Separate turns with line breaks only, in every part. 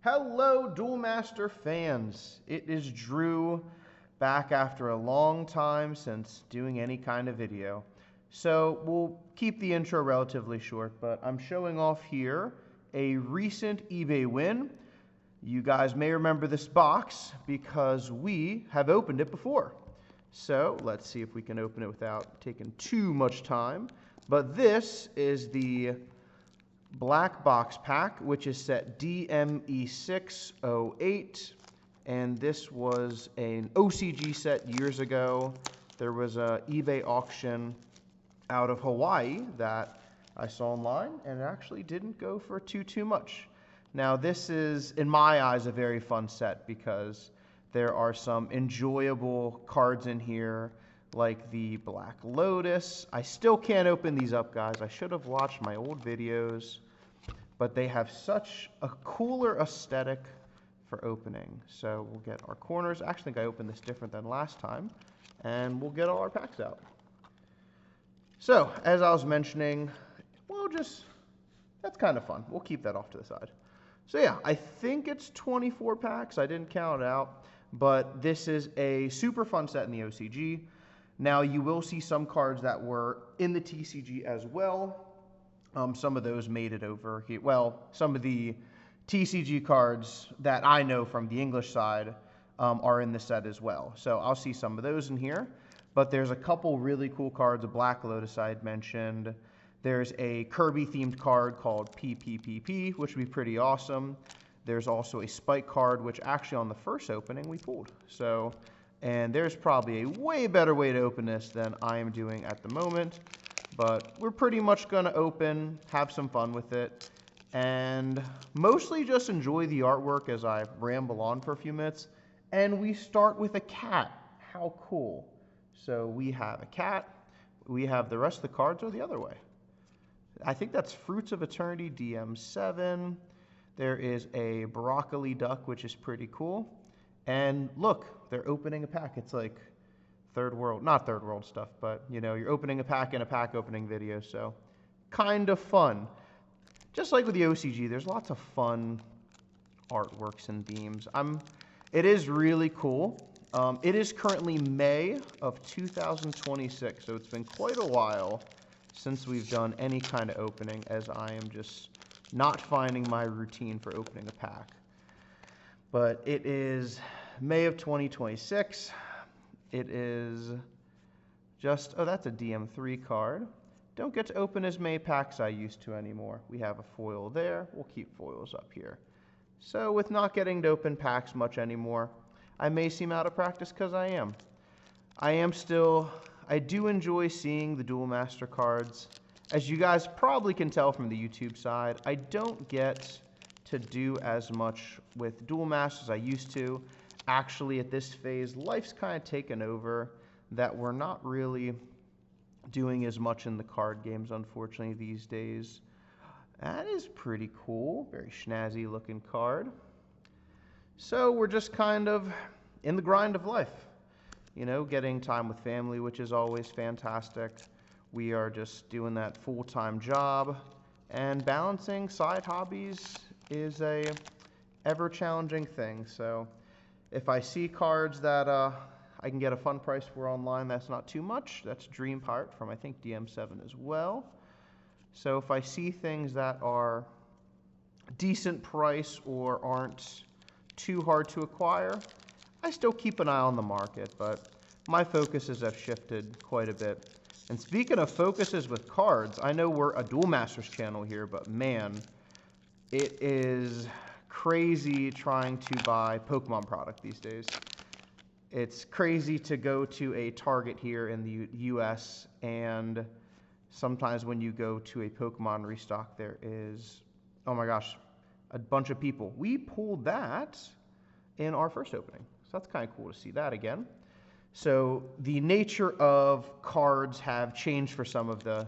Hello, Duel Master fans. It is Drew, back after a long time since doing any kind of video. So we'll keep the intro relatively short, but I'm showing off here a recent eBay win. You guys may remember this box because we have opened it before. So let's see if we can open it without taking too much time. But this is the black box pack, which is set DMEX-08, and this was an OCG set years ago. There was a eBay auction out of Hawaii that I saw online, and it actually didn't go for too much. Now this is, in my eyes, a very fun set because there are some enjoyable cards in here, like the Black Lotus. I still can't open these up, guys. I should have watched my old videos, but they have such a cooler aesthetic for opening. So we'll get our corners. I actually think I opened this different than last time, and we'll get all our packs out. So, as I was mentioning, that's kind of fun. We'll keep that off to the side. So yeah, I think it's 24 packs. I didn't count it out, but this is a super fun set in the OCG. Now, you will see some cards that were in the TCG as well. Some of those made it over here. Well, some of the TCG cards that I know from the English side are in the set as well. So I'll see some of those in here. But there's a couple really cool cards. A Black Lotus I had mentioned. There's a Kirby-themed card called PPPP, which would be pretty awesome. There's also a Spike card, which actually on the first opening we pulled. So, and there's probably a way better way to open this than I am doing at the moment. But we're pretty much going to open, have some fun with it, and mostly just enjoy the artwork as I ramble on for a few minutes. And we start with a cat. How cool. So we have a cat. We have the rest of the cards are the other way. I think that's Fruits of Eternity, DM7. There is a Broccoli Duck, which is pretty cool. And look, they're opening a pack. It's like not third world stuff, but you know, you're opening a pack in a pack opening video, so kind of fun. Just like with the OCG, there's lots of fun artworks and themes. It is really cool. It is currently May of 2026, so it's been quite a while since we've done any kind of opening, as I am just not finding my routine for opening a pack. But it is May of 2026. It is just, oh, that's a DM3 card. Don't get to open as many packs I used to anymore. We have a foil there. We'll keep foils up here. So with not getting to open packs much anymore, I may seem out of practice because I am. I do enjoy seeing the Duel Master cards. As you guys probably can tell from the YouTube side, I don't get to do as much with Duel Masters as I used to. Actually, at this phase, life's kind of taken over, that we're not really doing as much in the card games, unfortunately, these days. That is pretty cool. Very snazzy looking card. So we're just kind of in the grind of life. You know, getting time with family, which is always fantastic. We are just doing that full-time job, and balancing side hobbies is a ever-challenging thing. So if I see cards that I can get a fun price for online, that's not too much. That's Dream Pirate from, I think, DM7 as well. So if I see things that are decent price or aren't too hard to acquire, I still keep an eye on the market, but my focuses have shifted quite a bit. And speaking of focuses with cards, I know we're a Duel Masters channel here, but man, it is crazy trying to buy Pokemon product these days. It's crazy to go to a Target here in the US, and sometimes when you go to a Pokemon restock, there is, oh my gosh, a bunch of people. We pulled that in our first opening, so that's kind of cool to see that again. So the nature of cards have changed for some of the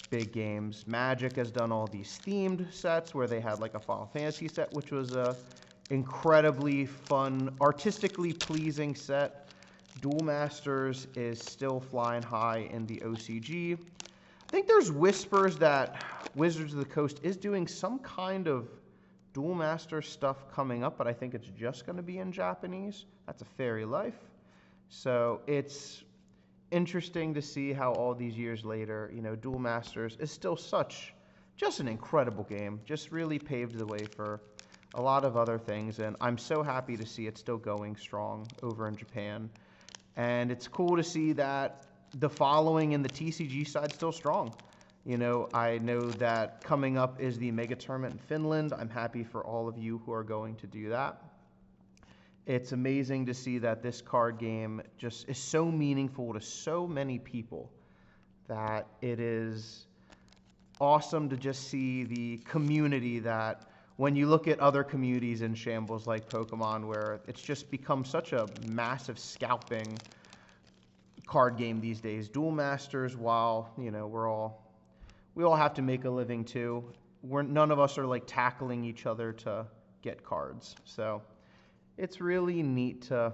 big games. Magic has done all these themed sets where they had like a Final Fantasy set, which was a incredibly fun, artistically pleasing set. Duel Masters is still flying high in the OCG. I think there's whispers that Wizards of the Coast is doing some kind of Duel Masters stuff coming up, but I think it's just going to be in Japanese. That's a Fairy Life. So it's interesting to see how all these years later, Duel Masters is still just an incredible game. Just really paved the way for a lot of other things, and I'm so happy to see it still going strong over in Japan. And it's cool to see that the following in the TCG side is still strong. I know that coming up is the Mega Tournament in Finland. I'm happy for all of you who are going to do that. It's amazing to see that this card game just is so meaningful to so many people that it is awesome to just see the community that when you look at other communities in shambles like Pokemon, where it's just become such a massive scalping card game these days. Duel Masters, while, we all have to make a living too. None of us are like tackling each other to get cards. So it's really neat to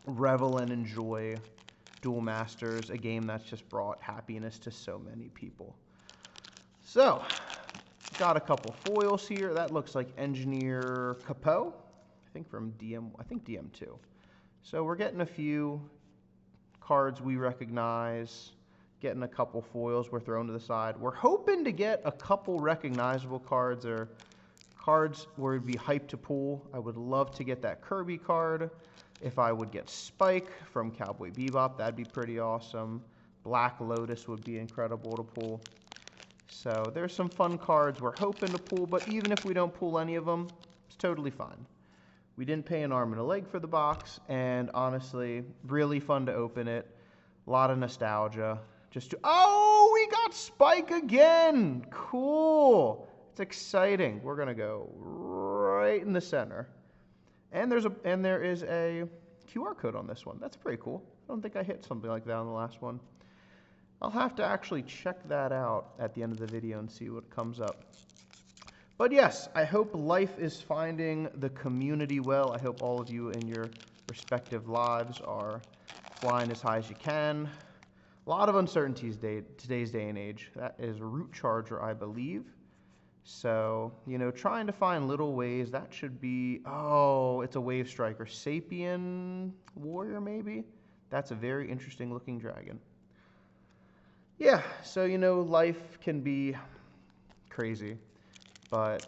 revel and enjoy Duel Masters, a game that's just brought happiness to so many people. So, got a couple foils here. That looks like Engineer Capo, I think DM2. So we're getting a few cards we recognize, getting a couple foils we're thrown to the side. We're hoping to get a couple recognizable cards or cards where it'd be hyped to pull. I would love to get that Kirby card. If I would get Spike from Cowboy Bebop, that'd be pretty awesome. Black Lotus would be incredible to pull. So there's some fun cards we're hoping to pull, but even if we don't pull any of them, it's totally fine. We didn't pay an arm and a leg for the box, and honestly, really fun to open it. A lot of nostalgia. Oh, we got Spike again! Cool! It's exciting. We're gonna go right in the center. And there is a QR code on this one. That's pretty cool. I don't think I hit something like that on the last one. I'll have to actually check that out at the end of the video and see what comes up. But yes, I hope life is finding the community well. I hope all of you in your respective lives are flying as high as you can. A lot of uncertainties today's day and age. That is Root Charger, I believe. So, trying to find little ways. That should be, it's a Wave Striker. Sapien Warrior, maybe? That's a very interesting looking dragon. Yeah, so, life can be crazy. But,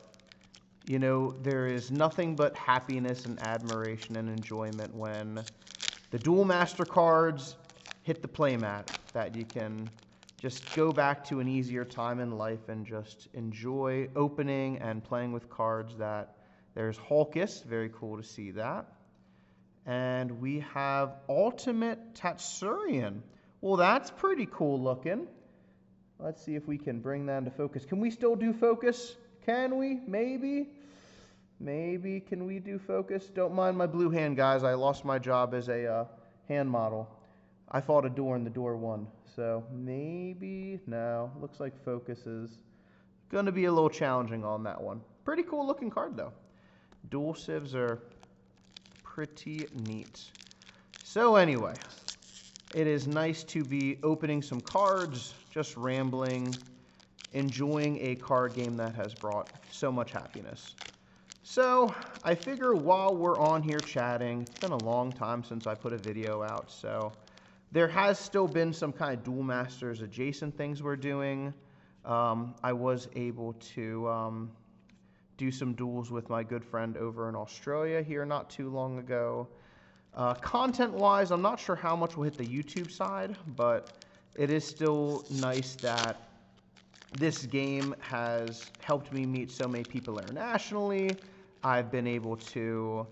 there is nothing but happiness and admiration and enjoyment when the Duel Master cards hit the playmat, that you can just go back to an easier time in life and just enjoy opening and playing with cards. That there's Hulkus, very cool to see that. And we have Ultimate Tatsurian. Well, that's pretty cool looking. Let's see if we can bring that into focus. Can we still do focus? Can we? Maybe. Maybe. Can we do focus? Don't mind my blue hand, guys. I lost my job as a hand model. I fought a door and the door won. So maybe. No. Looks like focus is going to be a little challenging on that one. Pretty cool looking card, though. Dual civs are pretty neat. So anyway, it is nice to be opening some cards, just rambling, enjoying a card game that has brought so much happiness. So I figure while we're on here chatting, it's been a long time since I put a video out, so there has still been some kind of Duel Masters adjacent things we're doing. I was able to do some duels with my good friend over in Australia here not too long ago. Content-wise, I'm not sure how much will hit the YouTube side, but it is still nice that this game has helped me meet so many people internationally. I've been able to,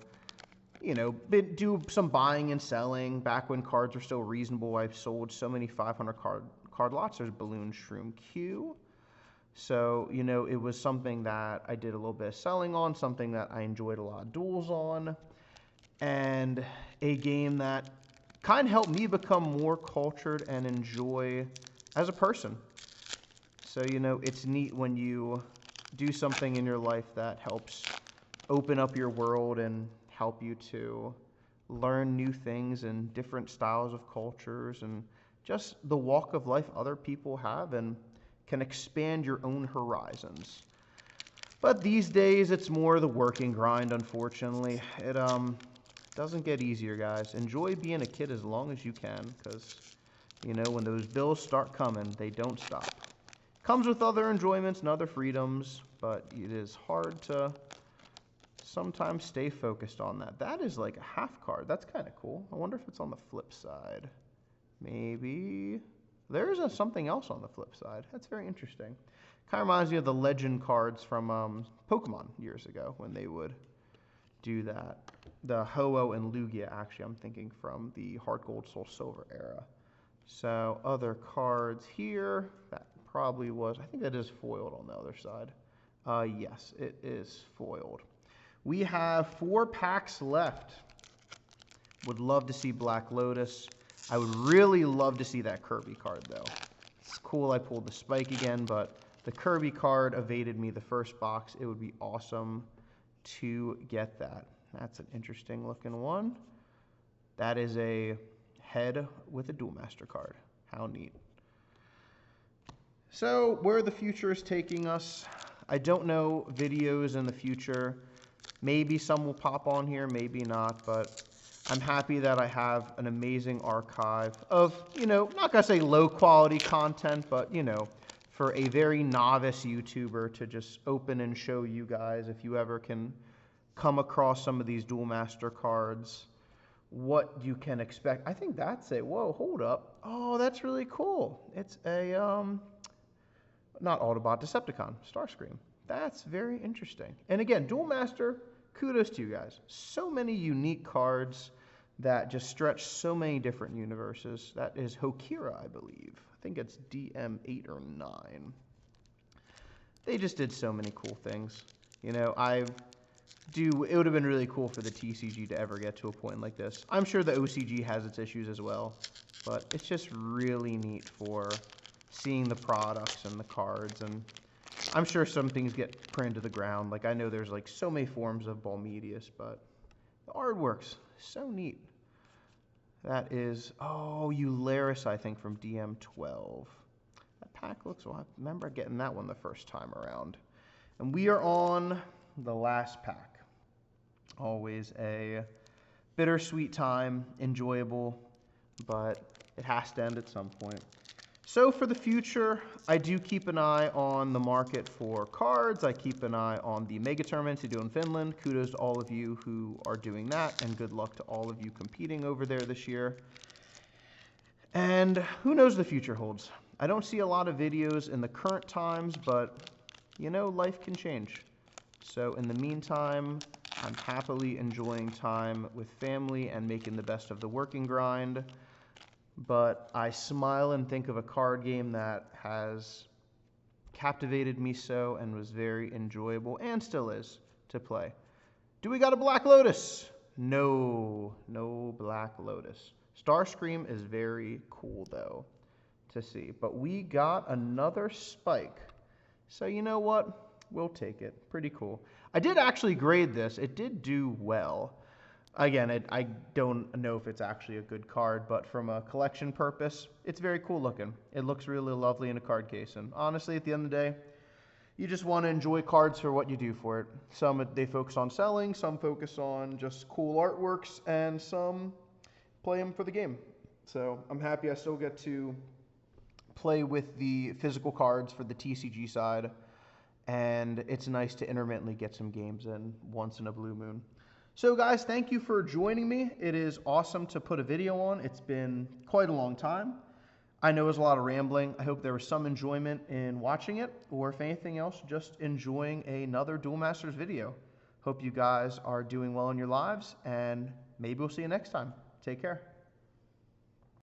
do some buying and selling. Back when cards were still reasonable, I've sold so many 500 card lots. There's Balloon Shroom Q. So, it was something that I did a little bit of selling on, something that I enjoyed a lot of duels on, and a game that kind of helped me become more cultured and enjoy as a person. So, it's neat when you do something in your life that helps open up your world and help you to learn new things and different styles of cultures and just the walk of life other people have, and can expand your own horizons. But these days, it's more the working grind, unfortunately. It doesn't get easier, guys. Enjoy being a kid as long as you can, because, you know, when those bills start coming, they don't stop. Comes with other enjoyments and other freedoms, but it is hard to sometimes stay focused on that. That is like a half card. That's kind of cool. I wonder if it's on the flip side. Maybe. There's something else on the flip side. That's very interesting. Kind of reminds me of the legend cards from Pokemon years ago when they would do that. The Ho-Oh and Lugia, actually, I'm thinking from the Heart Gold, Soul Silver era. So other cards here. That probably was, I think that is foiled on the other side. Yes, it is foiled. We have 4 packs left. Would love to see Black Lotus. I would really love to see that Kirby card, though. It's cool I pulled the Spike again, but the Kirby card evaded me the first box. It would be awesome to get that. That's an interesting looking one. That is a head with a Duel Master card. How neat. So, where the future is taking us, I don't know videos in the future. Maybe some will pop on here, maybe not, but I'm happy that I have an amazing archive of, you know, not gonna say low quality content, but, you know, for a very novice YouTuber to just open and show you guys, if you ever can come across some of these Duel Master cards, what you can expect. I think that's a, whoa, hold up. Oh, that's really cool. It's a, not Autobot, Decepticon, Starscream. That's very interesting. And again, Duel Master, kudos to you guys. So many unique cards that just stretch so many different universes. That is Hokira, I believe. I think it's DM8 or 9. They just did so many cool things. You know, it would have been really cool for the TCG to ever get to a point like this. I'm sure the OCG has its issues as well, but it's just really neat for seeing the products and the cards, and I'm sure some things get printed to the ground. Like, I know there's like so many forms of Balmedius, but the artwork's so neat. That is, oh, Eularis, I think, from DM12. That pack looks, well, I remember getting that one the first time around. And we are on the last pack. Always a bittersweet time, enjoyable, but it has to end at some point. So for the future, I do keep an eye on the market for cards. I keep an eye on the mega tournaments you do in Finland. Kudos to all of you who are doing that, and good luck to all of you competing over there this year. And who knows the future holds. I don't see a lot of videos in the current times, but you know, life can change. So in the meantime, I'm happily enjoying time with family and making the best of the working grind. But I smile and think of a card game that has captivated me so and was very enjoyable, and still is, to play. Do we got a Black Lotus? No, no Black Lotus. Starscream is very cool, though, to see. But we got another Spike. So you know what? We'll take it. Pretty cool. I did actually grade this. It did do well. Again, I don't know if it's actually a good card, but from a collection purpose, it's very cool looking. It looks really lovely in a card case. And honestly, at the end of the day, you just want to enjoy cards for what you do for it. Some they focus on selling, some focus on just cool artworks, and some play them for the game. So I'm happy I still get to play with the physical cards for the TCG side, and it's nice to intermittently get some games in once in a blue moon. So guys, thank you for joining me. It is awesome to put a video on. It's been quite a long time. I know it was a lot of rambling. I hope there was some enjoyment in watching it, or if anything else, just enjoying another Duel Masters video. Hope you guys are doing well in your lives, and maybe we'll see you next time. Take care.